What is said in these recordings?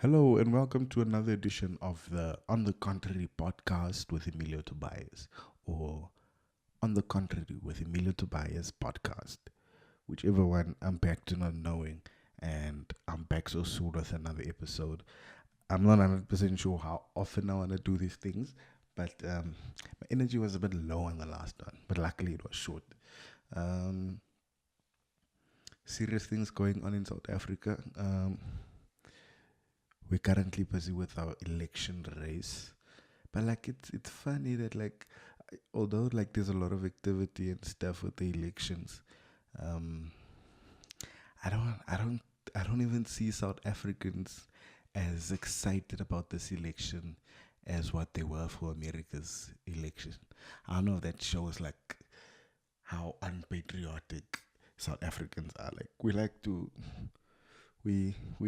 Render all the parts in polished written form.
Hello and welcome to another edition of the On the Contrary podcast with Emilio Tobias, or On the Contrary with Emilio Tobias podcast, whichever one. I'm back to not knowing, and I'm back so soon with another episode. I'm not 100% sure how often I want to do these things, but my energy was a bit low on the last one, but luckily it was short. Um, Serious things going on in South Africa. We're currently busy with our election race, but like it's funny that although like there's a lot of activity and stuff with the elections, um I don't I don't I don't even see South Africans as excited about this election as what they were for America's election. I don't know if that shows like how unpatriotic South Africans are. Like we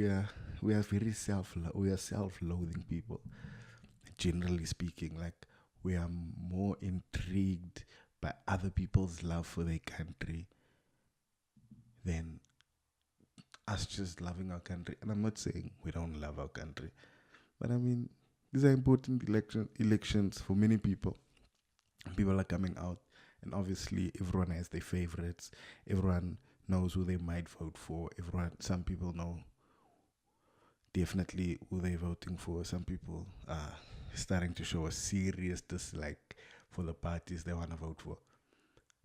are we are very self-loathing people, generally speaking. Like, we are more intrigued by other people's love for their country than us just loving our country. And I'm not saying we don't love our country, but I mean, these are important elections for many people. People are coming out, and obviously everyone has their favorites. Everyone knows who they might vote for. Some people know definitely who they're voting for. Some people are starting to show a serious dislike for the parties they want to vote for.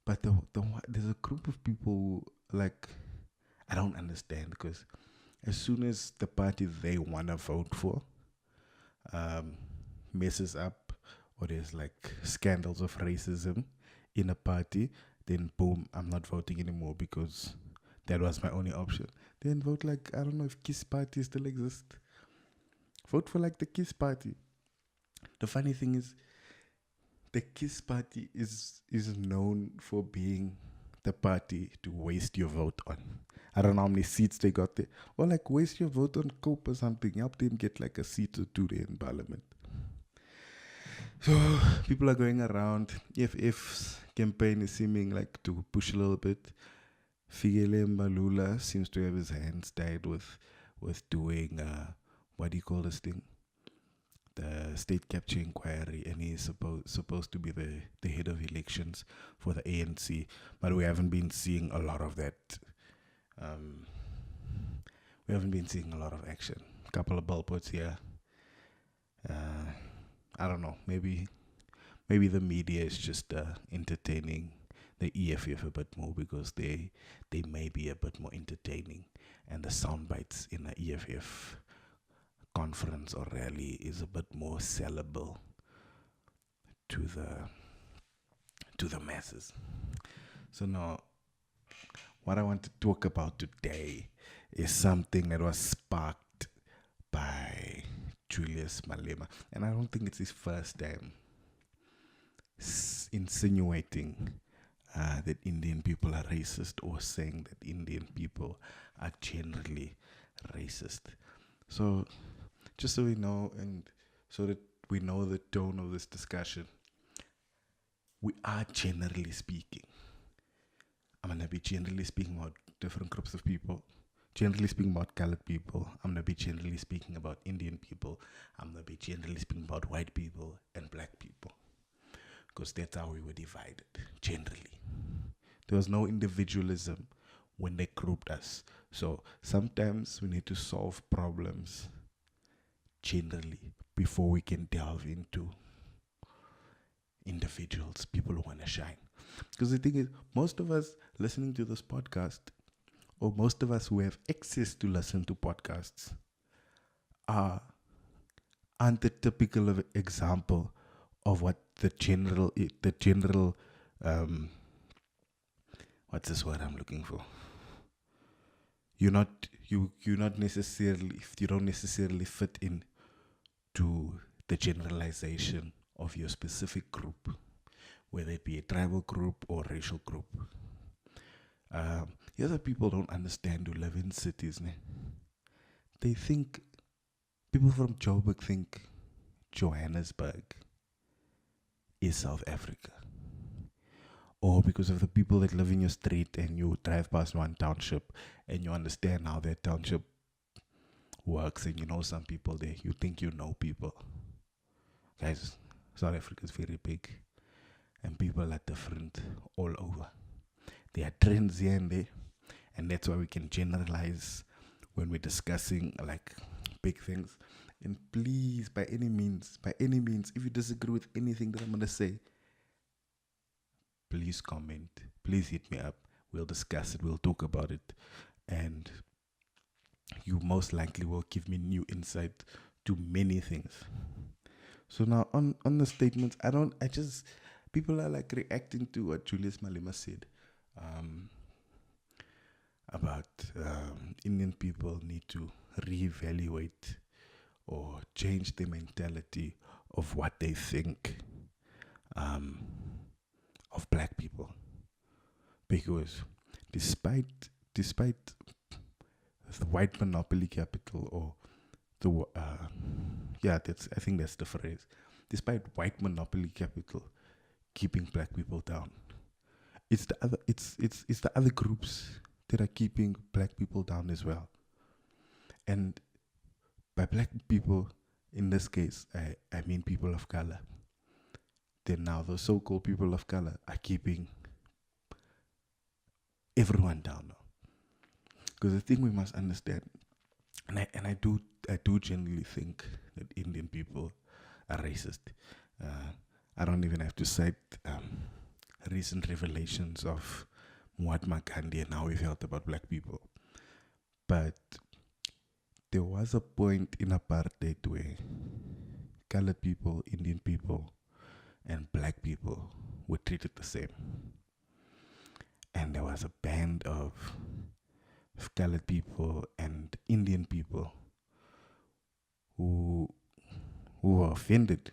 But there's a group of people who, like, I don't understand, because as soon as the party they want to vote for um, messes up, or there's like scandals of racism in a party, then boom, I'm not voting anymore because that was my only option. Then vote, like, I don't know if Kiss Party still exists. Vote for like the Kiss Party. The funny thing is, the Kiss Party is known for being the party to waste your vote on. I don't know how many seats they got there. Or like waste your vote on Cope or something. Help them get like a seat or two there in Parliament. So people are going around. EFF's campaign is seeming like to push a little bit. Figele Mbalula seems to have his hands tied with doing what do you call this thing? The state capture inquiry, and he's supposed to be the head of elections for the ANC, but we haven't been seeing a lot of that. Um, we haven't been seeing a lot of action. A couple of billboards here. I don't know. Maybe the media is just entertaining the EFF a bit more, because they may be a bit more entertaining, and the sound bites in the EFF conference or rally is a bit more sellable to the masses. So now, what I want to talk about today is something that was sparked by Julius Malema, and I don't think it's his first time insinuating that Indian people are racist, or saying that Indian people are generally racist. So, just so we know, and so that we know the tone of this discussion, we are generally speaking. I'm going to be generally speaking about different groups of people. Generally speaking about colored people. I'm going to be generally speaking about Indian people. I'm going to be generally speaking about white people and black people, because that's how we were divided, generally. There was no individualism when they grouped us. So sometimes we need to solve problems generally before we can delve into individuals, people who want to shine. Because the thing is, most of us listening to this podcast, or most of us who have access to listen to podcasts, aren't the typical example of what the general what's this word I'm looking for? You're not necessarily, you don't necessarily fit in to the generalization of your specific group, whether it be a tribal group or racial group. The other people don't understand who live in cities. Ne? They think, people from Joburg think Johannesburg is South Africa. Or because of the people that live in your street, and you drive past one township and you understand how that township works and you know some people there. You think you know people. Guys, South Africa is very big and people are different all over. There are trends here and there, and that's why we can generalize when we're discussing like big things. And please, by any means, if you disagree with anything that I'm gonna say, please comment. Please hit me up. We'll discuss it. We'll talk about it, and you most likely will give me new insight to many things. So now on the statements, I just people are like reacting to what Julius Malema said. About Indian people need to reevaluate or change the mentality of what they think of black people, because despite the white monopoly capital, or the I think that's the phrase, despite white monopoly capital keeping black people down, it's the other groups that are keeping black people down as well. And by black people, in this case, I mean people of color. Then now the so-called people of color are keeping everyone down now. Because the thing we must understand, and I do genuinely think that Indian people are racist. I don't even have to cite recent revelations of Mahatma Gandhi and how he felt about black people. But there was a point in apartheid where colored people, Indian people, and black people were treated the same. And there was a band of colored people and Indian people who were offended.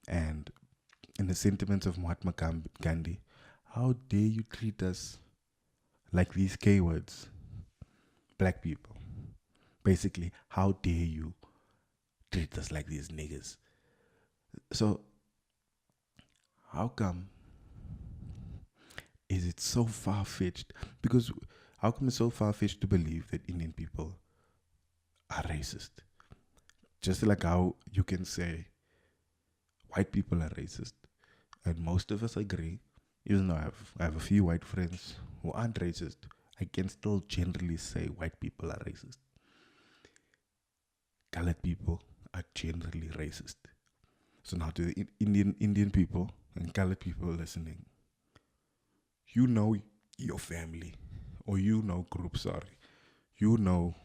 And in the sentiments of Mahatma Gandhi, how dare you treat us like these K words, black people? Basically, how dare you treat us like these niggas? So, how come is it so far-fetched? Because how come it's so far-fetched to believe that Indian people are racist? Just like how you can say white people are racist, and most of us agree, even though I have a few white friends who aren't racist, I can still generally say white people are racist. Colored people are generally racist. So now to the Indian people and colored people listening, you know your family, or you know group, you know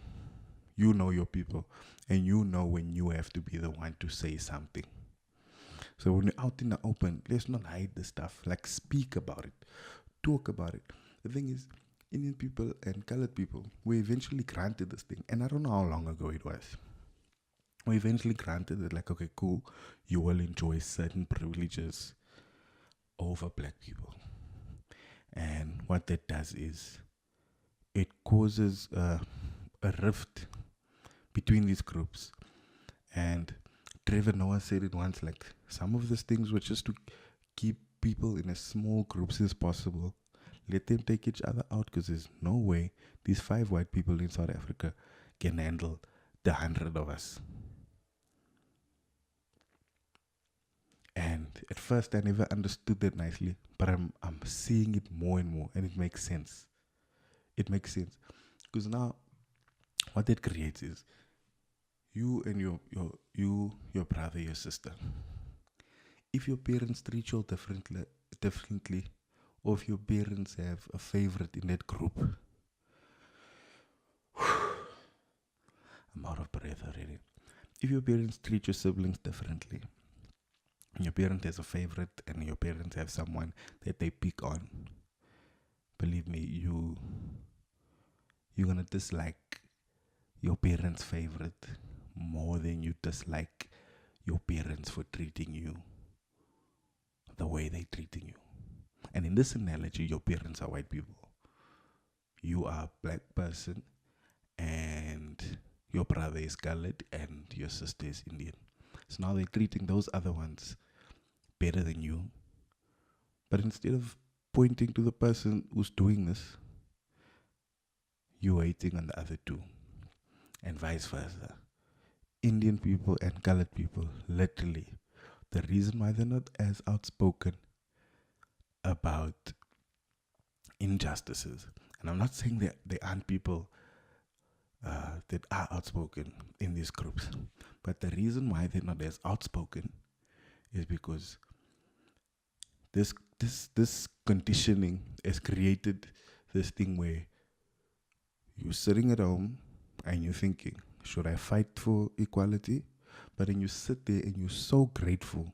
your people, and you know when you have to be the one to say something. So when you're out in the open, let's not hide the stuff. Like, speak about it, talk about it. The thing is, Indian people and colored people were eventually granted this thing, and I don't know how long ago it was. We eventually granted it, like, okay, cool, you will enjoy certain privileges over black people. And what that does is it causes a rift between these groups. And Trevor Noah said it once, like, some of these things were just to keep people in as small groups as possible. Let them take each other out, because there's no way these 5 white people in South Africa can handle the 100 of us. And at first I never understood that nicely, but I'm seeing it more and more, and it makes sense. It makes sense. Because now what that creates is you and your brother, your sister. If your parents treat you differently, or if your parents have a favorite in that group, I'm out of breath already. If your parents treat your siblings differently, your parent has a favorite and your parents have someone that they pick on, believe me, you're gonna dislike your parents' favorite more than you dislike your parents for treating you the way they're treating you. And in this analogy, your parents are white people. You are a black person, and your brother is colored, and your sister is Indian. So now they're treating those other ones better than you. But instead of pointing to the person who's doing this, you're waiting on the other two, and vice versa. Indian people and colored people, literally, the reason why they're not as outspoken about injustices, and I'm not saying that there aren't people that are outspoken in these groups, but the reason why they're not as outspoken is because this conditioning has created this thing where you're sitting at home and you're thinking, should I fight for equality? But then you sit there and you're so grateful.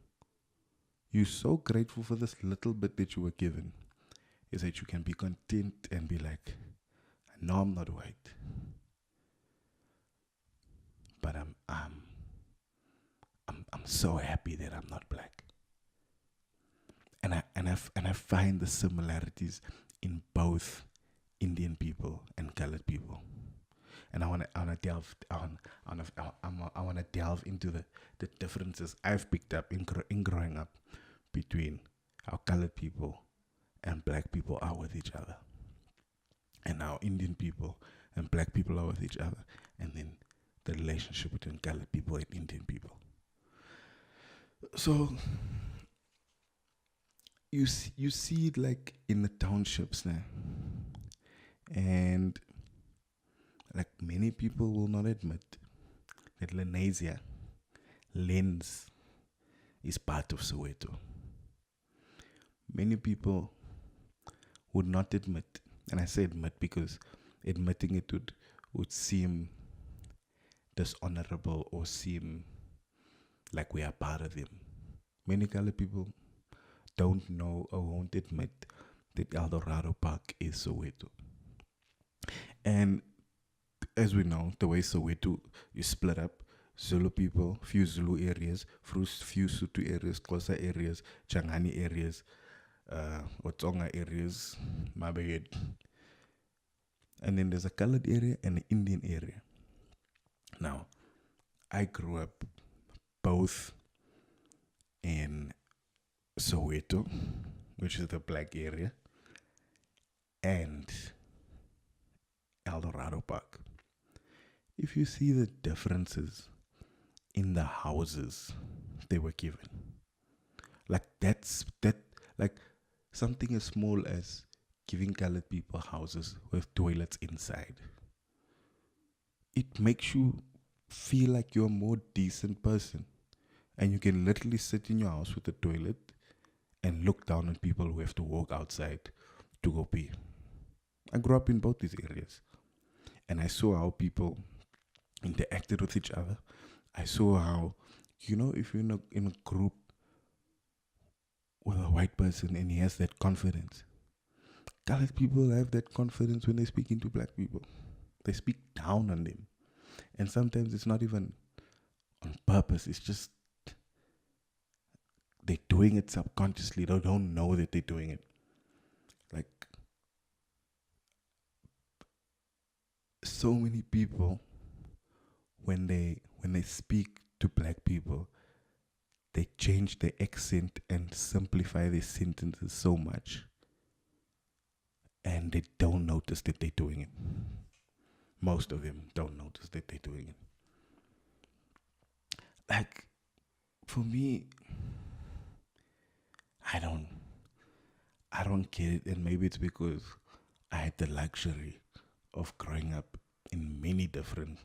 You're so grateful for this little bit that you were given. Is that you can be content and be like, no, I'm not white, but I'm so happy that I'm not black. And I find the similarities in both Indian people and colored people. And I wanna delve into the differences I've picked up in growing up between how colored people and black people are with each other, and how Indian people and black people are with each other, and then the relationship between colored people and Indian people. So you see it like in the townships now, and like many people will not admit that Lenasia, Lens, is part of Soweto. Many people would not admit, and I say admit because admitting it would seem dishonorable or seem like we are part of them. Many colored people don't know or won't admit that El Dorado Park is Soweto. And as we know, the way Soweto is split up, Zulu people, few Zulu areas, few Sutu areas, Xhosa areas, Changani areas, Otsonga areas, Mabeged. And then there's a colored area and an Indian area. Now, I grew up both in Soweto, which is the black area, and El Dorado Park. If you see the differences in the houses they were given, like like something as small as giving colored people houses with toilets inside, it makes you feel like you're a more decent person, and you can literally sit in your house with a toilet and look down on people who have to walk outside to go pee. I grew up in both these areas, and I saw how people interacted with each other. I saw how, if you're in a group with a white person and he has that confidence, colored people have that confidence when they speak into black people. They speak down on them. And sometimes it's not even on purpose. It's just they're doing it subconsciously. They don't know that they're doing it. Like, so many people, when they speak to black people, they change their accent and simplify their sentences so much, and they don't notice that they're doing it. Most of them don't notice that they're doing it. Like, for me, I don't get it, and maybe it's because I had the luxury of growing up in many different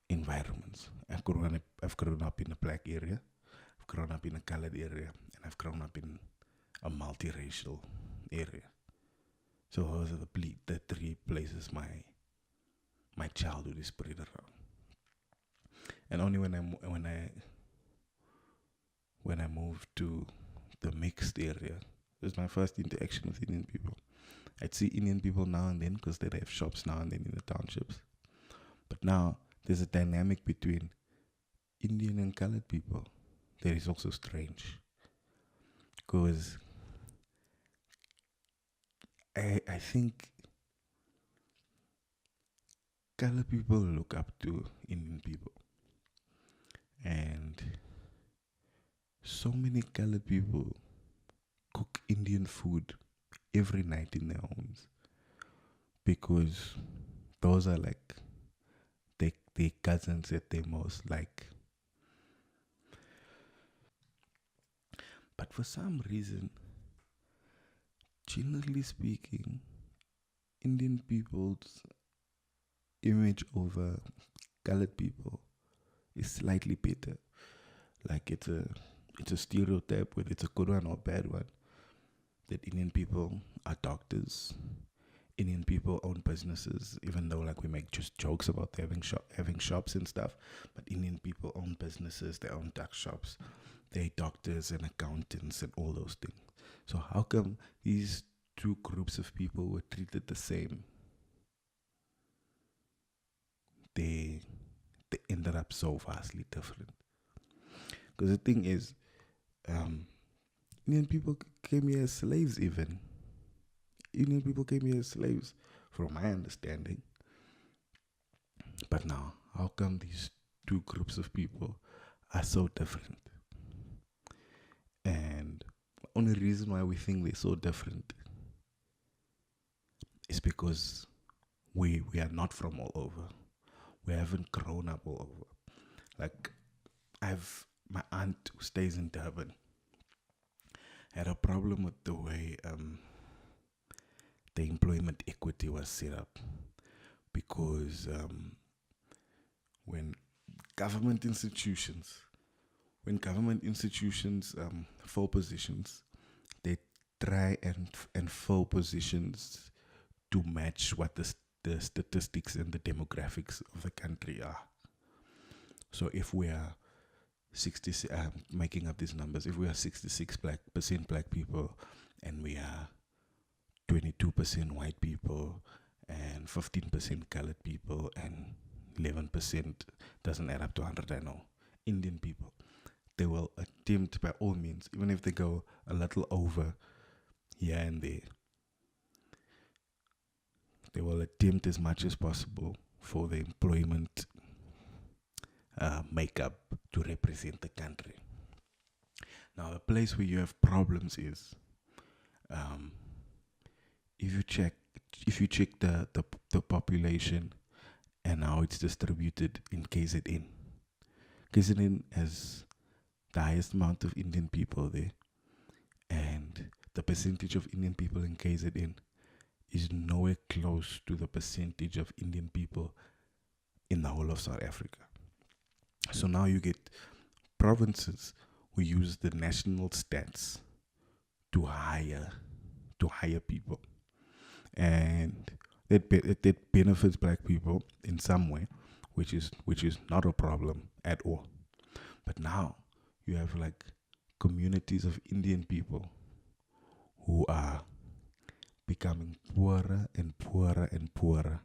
environments. I've grown up in a black area, I've grown up in a colored area, and I've grown up in a multiracial area. So those are the three places my childhood is spread around. And only when I moved to the mixed area, it was my first interaction with Indian people. I'd see Indian people now and then because they have shops now and then in the townships. But now there's a dynamic between Indian and colored people that is also strange. Because I think colored people look up to Indian people. And so many colored people cook Indian food every night in their homes because those are like the cousins that they most like. But for some reason, generally speaking, Indian people's image over colored people is slightly better. Like it's a stereotype, whether it's a good one or a bad one, that Indian people are doctors. Indian people own businesses, even though like we make just jokes about having shops and stuff. But Indian people own businesses, they own tuck shops, they doctors and accountants and all those things. So how come these two groups of people were treated the same? They ended up so vastly different. Because the thing is, Indian people came here as slaves even. Indian people came here as slaves, from my understanding. But now, how come these two groups of people are so different? And the only reason why we think they're so different is because we are not from all over. We haven't grown up all over. Like, my aunt who stays in Durban had a problem with the way the employment equity was set up, because when government institutions fill positions, they try and fill positions to match what the statistics and the demographics of the country are. So if we are making up these numbers, if we are 66% black people and we are 22% white people and 15% colored people and 11% doesn't add up to 100, I know, Indian people, they will attempt by all means, even if they go a little over here and there, they will attempt as much as possible for the employment makeup to represent the country. Now, the place where you have problems is if you check the population and how it's distributed in KZN. KZN has the highest amount of Indian people there, and the percentage of Indian people in KZN is nowhere close to the percentage of Indian people in the whole of South Africa. So now you get provinces who use the national stats to hire people, and that benefits black people in some way, which is not a problem at all. But now you have like communities of Indian people who are becoming poorer and poorer and poorer.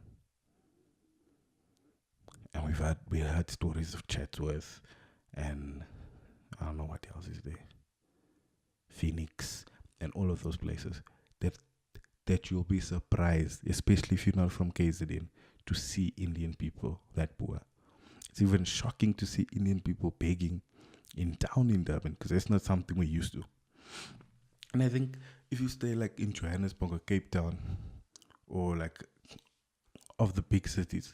And we heard stories of Chatsworth and I don't know what else is there, Phoenix and all of those places that you'll be surprised, especially if you're not from KZN, to see Indian people that poor. It's even shocking to see Indian people begging in town in Durban, because that's not something we're used to. And I think if you stay like in Johannesburg or Cape Town or like of the big cities,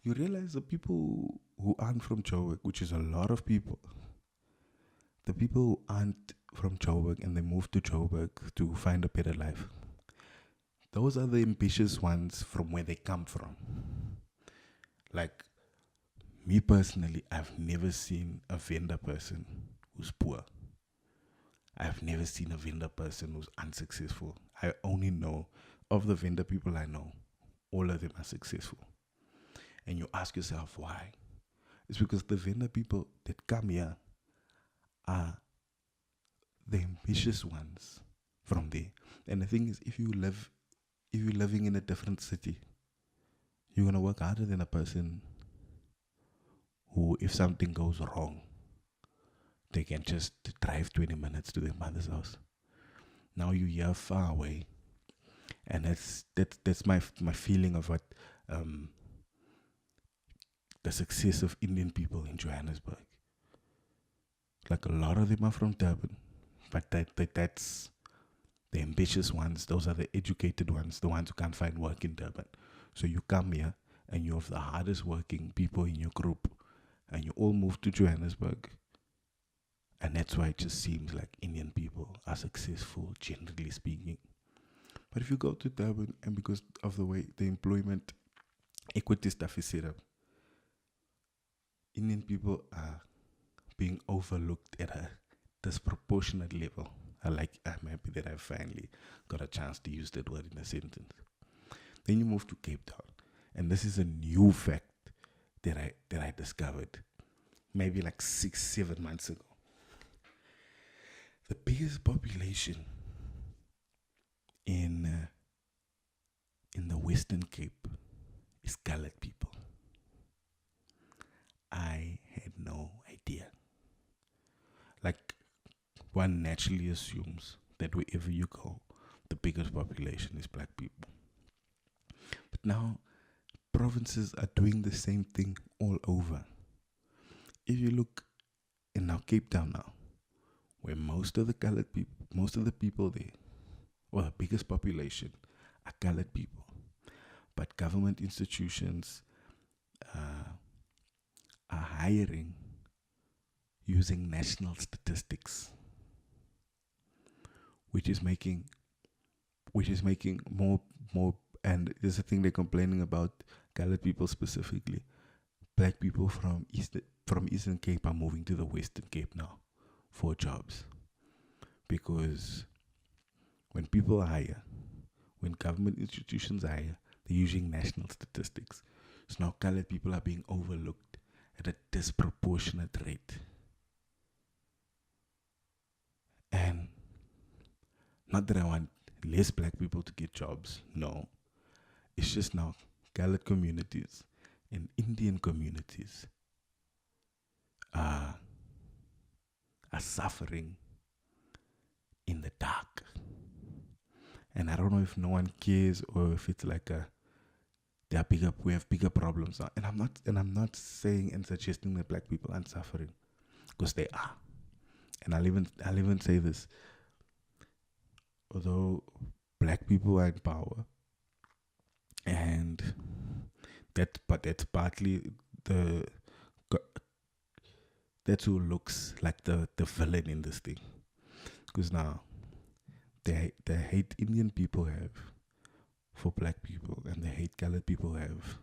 you realize the people who aren't from Joburg, which is a lot of people, the people who aren't from Joburg and they move to Joburg to find a better life, those are the ambitious ones from where they come from. Like, me personally, I've never seen a vendor person who's poor. I've never seen a vendor person who's unsuccessful. I only know, of the vendor people I know, all of them are successful. And you ask yourself why. It's because the vendor people that come here are the ambitious ones from there. And the thing is, if you're living in a different city, you're gonna work harder than a person who, if something goes wrong, they can just drive 20 minutes to their mother's house. Now you're here far away, and that's my feeling of what the success of Indian people in Johannesburg. Like, a lot of them are from Durban, but that's the ambitious ones. Those are the educated ones, the ones who can't find work in Durban. So you come here and you have the hardest working people in your group, and you all move to Johannesburg. And that's why it just seems like Indian people are successful, generally speaking. But if you go to Durban, and because of the way the employment equity stuff is set up, Indian people are being overlooked at a disproportionate level. I'm happy that I finally got a chance to use that word in a sentence. Then you move to Cape Town, and this is a new fact that I discovered maybe like 6-7 months ago. The biggest population in the Western Cape is colored people. I had no idea. Like, one naturally assumes that wherever you go, the biggest population is black people. But now, provinces are doing the same thing all over. If you look in now Cape Town now, where most of the people there, or the biggest population, are colored people. But government institutions are hiring using national statistics, which is making more. And there's a thing they're complaining about, colored people specifically. Black people from Eastern Cape are moving to the Western Cape now for jobs, because when people hire, when government institutions hire, they're using national statistics. So now colored people are being overlooked at a disproportionate rate. And not that I want less black people to get jobs, no. It's just now colored communities and Indian communities are suffering in the dark. And I don't know if no one cares, or if it's like we have bigger problems now. And I'm not saying and suggesting that black people aren't suffering, because they are. And I'll even say this. Although black people are in power, and that's partly that's who looks like the villain in this thing. Because now the hate Indian people have for black people, and the hate colored people have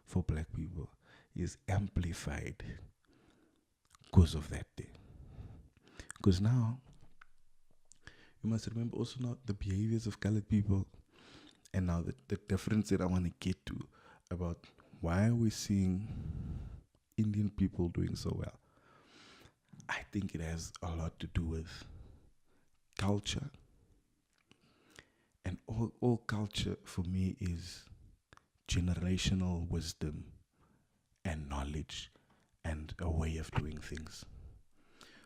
for black people, is amplified because of that thing. Because now, you must remember also now the behaviors of colored people, and now the difference that I want to get to about why are we seeing Indian people doing so well. I think it has a lot to do with culture. And all culture for me is generational wisdom and knowledge and a way of doing things.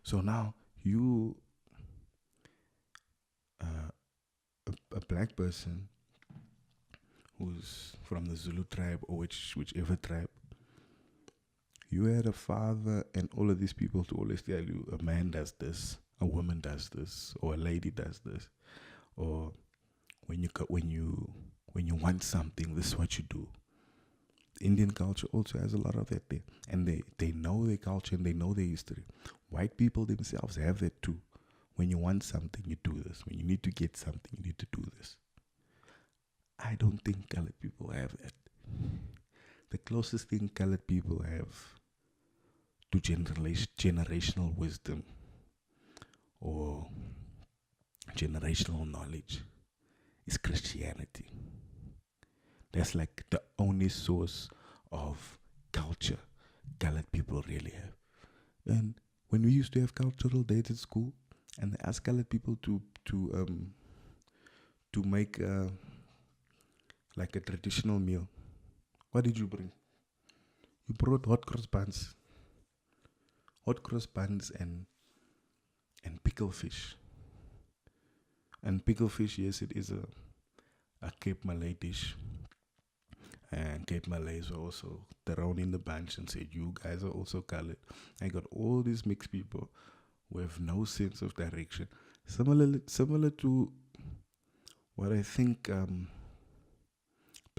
So now you, a black person who's from the Zulu tribe, or whichever tribe, you had a father and all of these people to always tell you a man does this, a woman does this, or a lady does this, or when you want something, this is what you do. Indian culture also has a lot of that there, and they know their culture and they know their history. White people themselves have that too. When you want something, you do this. When you need to get something, you need to do this. I don't think colored people have that. The closest thing colored people have to generational wisdom or generational knowledge is Christianity. That's like the only source of culture colored people really have. And when we used to have cultural days at school, and they asked colored people to make like a traditional meal, what did you bring? You brought hot cross buns and pickle fish. And pickle fish, yes, it is a Cape Malay dish. And Cape Malays were also thrown in the bunch and said, you guys are also colored. I got all these mixed people with no sense of direction. Similar to what I think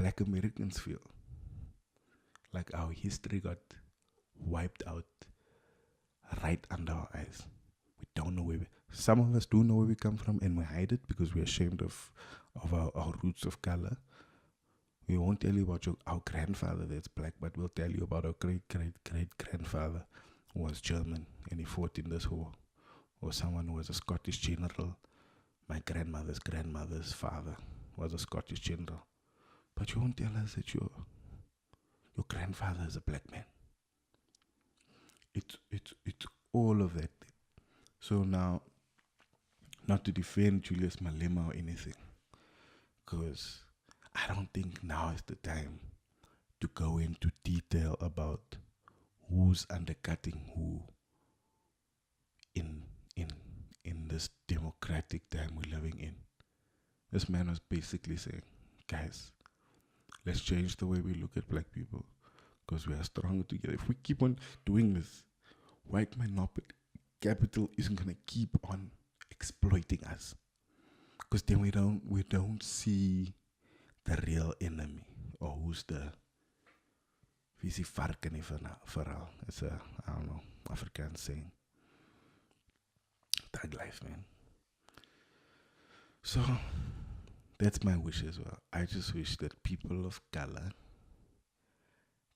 black Americans feel. Like our history got wiped out right under our eyes. We don't know some of us do know where we come from, and we hide it because we're ashamed of our roots of color. We won't tell you about our grandfather that's black, but we'll tell you about our great-great-great-grandfather who was German and he fought in this war. Or someone who was a Scottish general. My grandmother's grandmother's father was a Scottish general. But you won't tell us that your grandfather is a black man. It's all of that. So now, not to defend Julius Malema or anything, because I don't think now is the time to go into detail about who's undercutting who in this democratic time we're living in. This man was basically saying, guys, let's change the way we look at black people, because we are stronger together. If we keep on doing this, white monopoly capital isn't gonna keep on exploiting us, because then we don't see the real enemy, or who's the visie varken verhaal. It's a, I don't know, Afrikaans saying. Thug life, man. So that's my wish as well. I just wish that people of color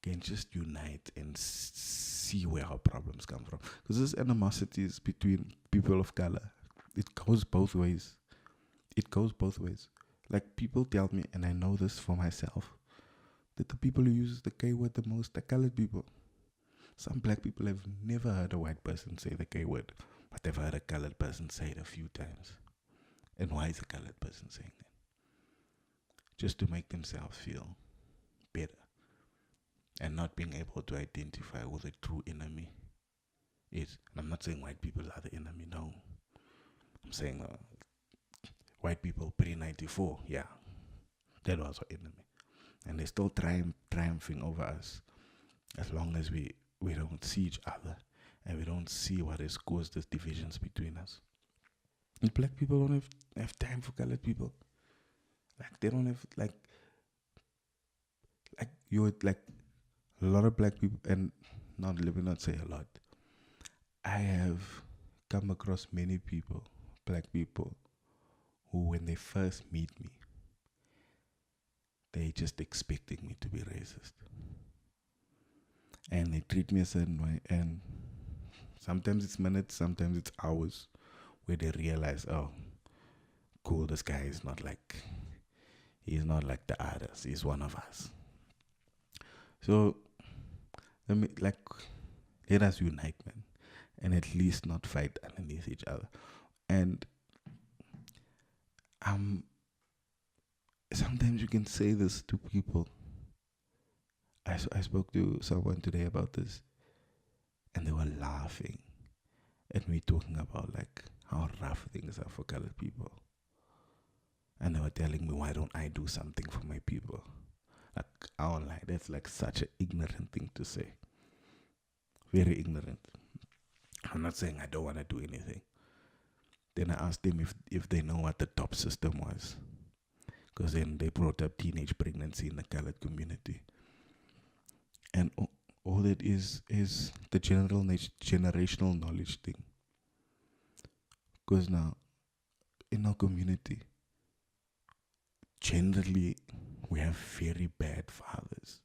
can just unite and see where our problems come from. Because this animosities between people of color, it goes both ways. It goes both ways. Like, people tell me, and I know this for myself, that the people who use the K word the most are colored people. Some black people have never heard a white person say the K word, but they've heard a colored person say it a few times. And why is a colored person saying that? Just to make themselves feel better, and not being able to identify who the true enemy is. And I'm not saying white people are the enemy, no. I'm saying white people pre-94, yeah, that was our enemy. And they're still triumphing over us, as long as we don't see each other and we don't see what has caused these divisions between us. And black people don't have time for colored people. Like, they don't have, like you would, like, a lot of black people, and let me not say a lot. I have come across many people, black people, who when they first meet me, they just expecting me to be racist. And they treat me a certain way, and sometimes it's minutes, sometimes it's hours, where they realize, oh, cool, this guy is not like, he's not like the others, he's one of us. So, let us unite, man, and at least not fight underneath each other. And sometimes you can say this to people. I spoke to someone today about this, and they were laughing at me talking about, like, how rough things are for colored people. And they were telling me, why don't I do something for my people? Like, I don't lie, that's like such an ignorant thing to say. Very ignorant. I'm not saying I don't want to do anything. Then I asked them if they know what the top system was, because then they brought up teenage pregnancy in the colored community. And all that is the generational knowledge thing. Because now, in our community, generally, we have very bad fathers.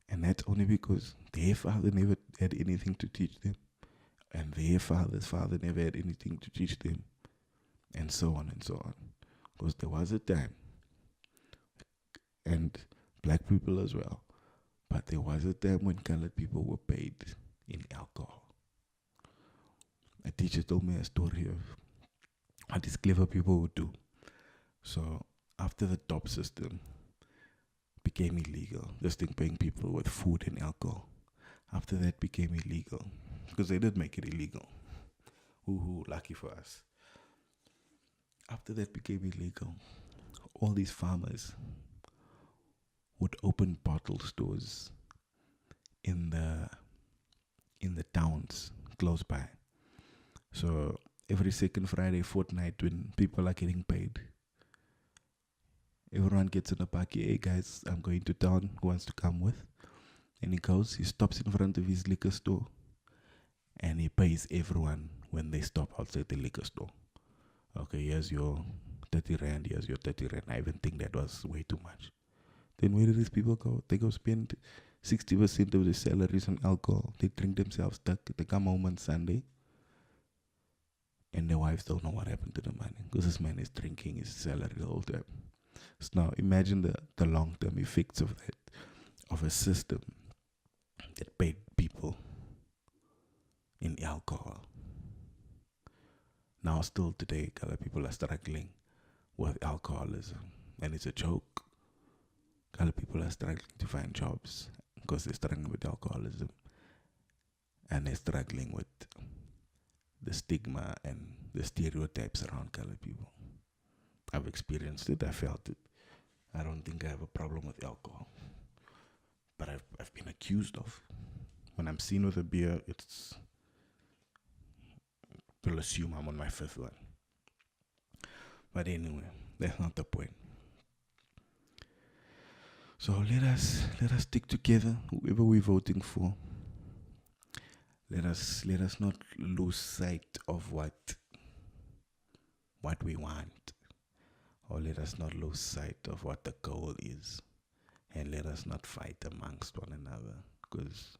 And that's only because their father never had anything to teach them, and their father's father never had anything to teach them, and so on and so on. Because there was a time, and black people as well, but there was a time when colored people were paid in alcohol. A teacher told me a story of what these clever people would do. So after the top system became illegal, this thing paying people with food and alcohol, after that became illegal, because they did make it illegal. Woohoo, lucky for us. After that became illegal, all these farmers would open bottle stores in the towns close by. So every second Friday fortnight, when people are getting paid, Everyone gets in a party. Hey guys, I'm going to town. Who wants to come with? And he goes, he stops in front of his liquor store and he pays everyone when they stop outside the liquor store. Okay, here's your 30 Rand, here's your 30 Rand. I even think that was way too much. Then where do these people go? They go spend 60% of their salaries on alcohol. They drink themselves stuck. They come home on Sunday and their wives don't know what happened to the money because this man is drinking his salary the whole time. So now imagine the long-term effects of that, of a system that paid people in alcohol. Now still today, color people are struggling with alcoholism and it's a joke. Color people are struggling to find jobs because they're struggling with alcoholism and they're struggling with the stigma and the stereotypes around colored people. I've experienced it, I felt it. I don't think I have a problem with alcohol, but I've been accused of. When I'm seen with a beer, people assume I'm on my fifth one. But anyway, that's not the point. So let us stick together, whoever we're voting for. Let us not lose sight of what we want, or let us not lose sight of what the goal is, and let us not fight amongst one another, because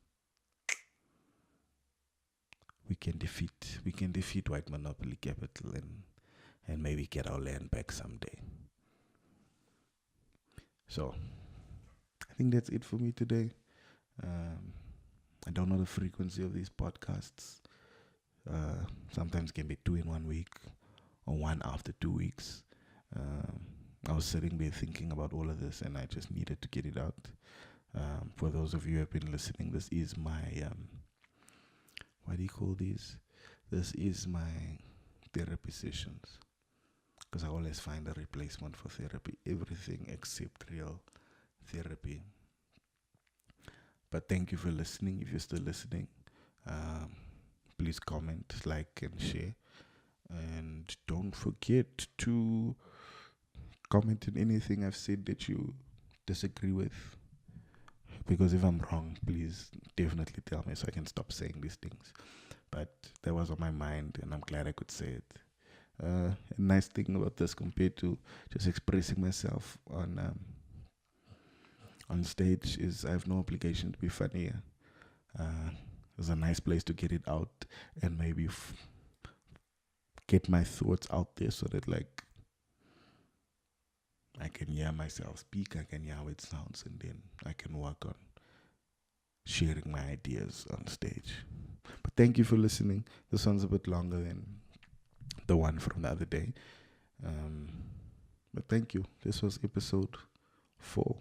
we can defeat white monopoly capital and maybe get our land back someday. So I think that's it for me today. I don't know the frequency of these podcasts. Sometimes can be 2 in 1 week or 1 after 2 weeks. I was sitting there thinking about all of this and I just needed to get it out. For those of you who have been listening, this is my, what do you call these? This is my therapy sessions. Because I always find a replacement for therapy. Everything except real therapy. But thank you for listening. If you're still listening, please comment, like, and share. And don't forget to comment on anything I've said that you disagree with. Because if I'm wrong, please definitely tell me so I can stop saying these things. But that was on my mind and I'm glad I could say it. A nice thing about this compared to just expressing myself on stage is I have no obligation to be funny. It's a nice place to get it out and maybe get my thoughts out there so that like I can hear myself speak, I can hear how it sounds, and then I can work on sharing my ideas on stage. But thank you for listening. This one's a bit longer than the one from the other day. But thank you. This was episode 4.